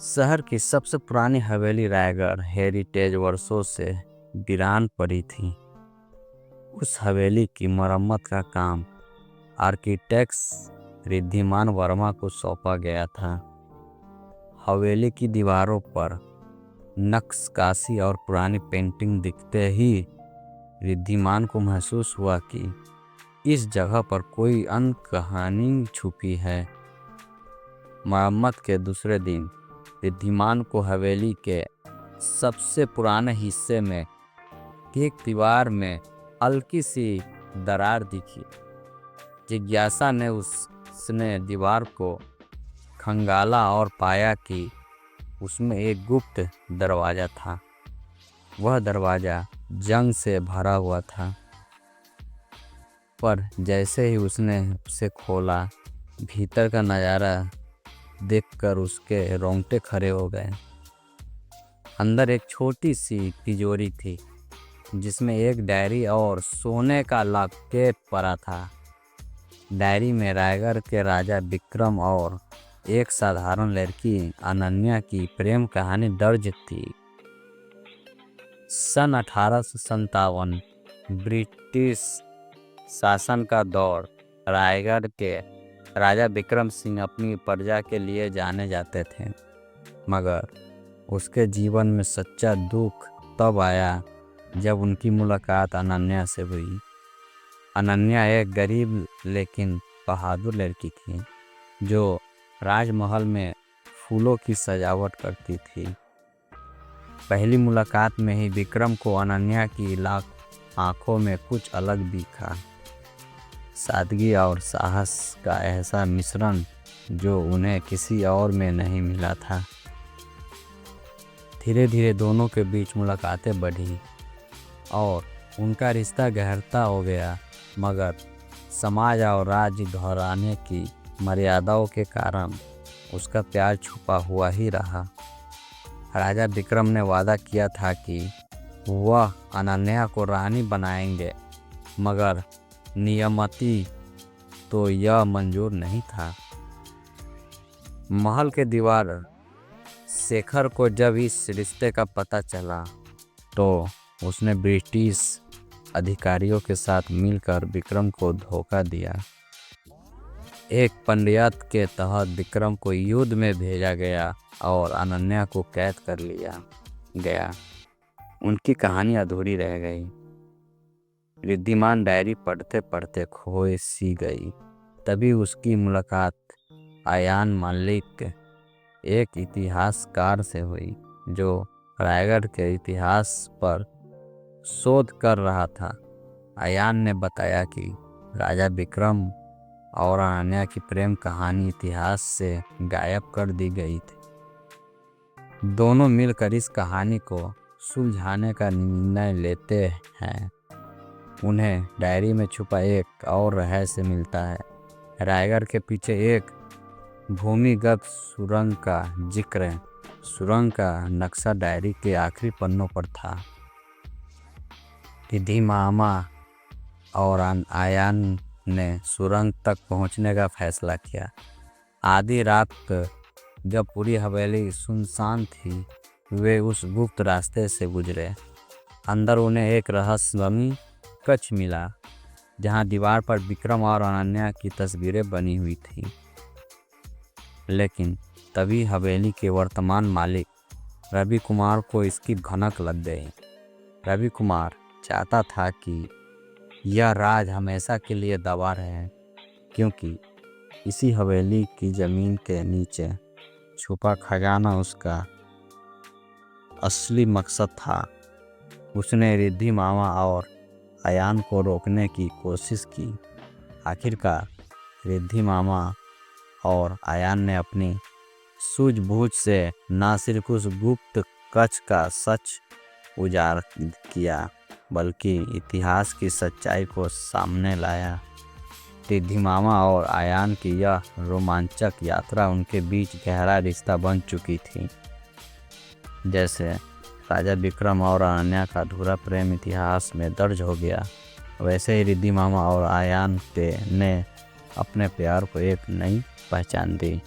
शहर की सबसे पुरानी हवेली रायगढ़ हेरिटेज वर्षों से वीरान पड़ी थी। उस हवेली की मरम्मत का काम आर्किटेक्ट रिद्धिमान वर्मा को सौंपा गया था। हवेली की दीवारों पर नक्काशी और पुरानी पेंटिंग दिखते ही रिद्धिमान को महसूस हुआ कि इस जगह पर कोई अन्य कहानी छुपी है। मरम्मत के दूसरे दिन रिद्धिमान को हवेली के सबसे पुराने हिस्से में एक दीवार में हल्की सी दरार दिखी। जिज्ञासा ने उसने दीवार को खंगाला और पाया कि उसमें एक गुप्त दरवाज़ा था। वह दरवाज़ा जंग से भरा हुआ था, पर जैसे ही उसने उसे खोला, भीतर का नज़ारा देखकर उसके रोंगटे खड़े हो गए। अंदर एक छोटी सी तिजोरी थी जिसमें एक डायरी और सोने का लॉकेट पड़ा था। डायरी में रायगढ़ के राजा विक्रम और एक साधारण लड़की अनन्या की प्रेम कहानी दर्ज थी। सन 1857 ब्रिटिश शासन का दौर। रायगढ़ के राजा विक्रम सिंह अपनी प्रजा के लिए जाने जाते थे, मगर उसके जीवन में सच्चा दुख तब आया जब उनकी मुलाकात अनन्या से हुई। अनन्या एक गरीब लेकिन बहादुर लड़की थी जो राजमहल में फूलों की सजावट करती थी। पहली मुलाकात में ही विक्रम को अनन्या की लाख आंखों में कुछ अलग दिखा। सादगी और साहस का ऐसा मिश्रण जो उन्हें किसी और में नहीं मिला था। धीरे धीरे दोनों के बीच मुलाकातें बढ़ी और उनका रिश्ता गहरता हो गया, मगर समाज और राज्य घराने की मर्यादाओं के कारण उसका प्यार छुपा हुआ ही रहा। राजा विक्रम ने वादा किया था कि वह अनन्या को रानी बनाएंगे, मगर नियमति तो यह मंजूर नहीं था। महल के दीवार शेखर को जब इस रिश्ते का पता चला तो उसने ब्रिटिश अधिकारियों के साथ मिलकर विक्रम को धोखा दिया। एक पंडित के तहत विक्रम को युद्ध में भेजा गया और अनन्या को कैद कर लिया गया। उनकी कहानी अधूरी रह गई। रिद्धिमान डायरी पढ़ते पढ़ते खोए सी गई। तभी उसकी मुलाकात आयान मलिक, एक इतिहासकार से हुई जो रायगढ़ के इतिहास पर शोध कर रहा था। आयान ने बताया कि राजा विक्रम और अनन्या की प्रेम कहानी इतिहास से गायब कर दी गई थी। दोनों मिलकर इस कहानी को सुलझाने का निर्णय लेते हैं। उन्हें डायरी में छुपा एक और रहस्य मिलता है। रायगढ़ के पीछे एक भूमिगत सुरंग का जिक्र है। सुरंग का नक्शा डायरी के आखिरी पन्नों पर था। रिद्धि मामा और आयान ने सुरंग तक पहुंचने का फैसला किया। आधी रात जब पूरी हवेली सुनसान थी, वे उस गुप्त रास्ते से गुजरे। अंदर उन्हें एक रहस्यमयी कक्ष मिला जहां दीवार पर विक्रम और अनन्या की तस्वीरें बनी हुई थी। लेकिन तभी हवेली के वर्तमान मालिक रवि कुमार को इसकी भनक लग गई। रवि कुमार चाहता था कि यह राज हमेशा के लिए दबा रहे, क्योंकि इसी हवेली की जमीन के नीचे छुपा खजाना उसका असली मकसद था। उसने रिद्धि मामा और आयान को रोकने की कोशिश की। आखिरकार रिद्धि मामा और आयान ने अपनी सूझबूझ से न सिर्फ उस गुप्त कक्ष का सच उजागर किया, बल्कि इतिहास की सच्चाई को सामने लाया। रिद्धि मामा और आयान की यह रोमांचक यात्रा उनके बीच गहरा रिश्ता बन चुकी थी। जैसे राजा विक्रम और अनन्या का अधूरा प्रेम इतिहास में दर्ज हो गया, वैसे ही रिद्धि मामा और आयान ने अपने प्यार को एक नई पहचान दी।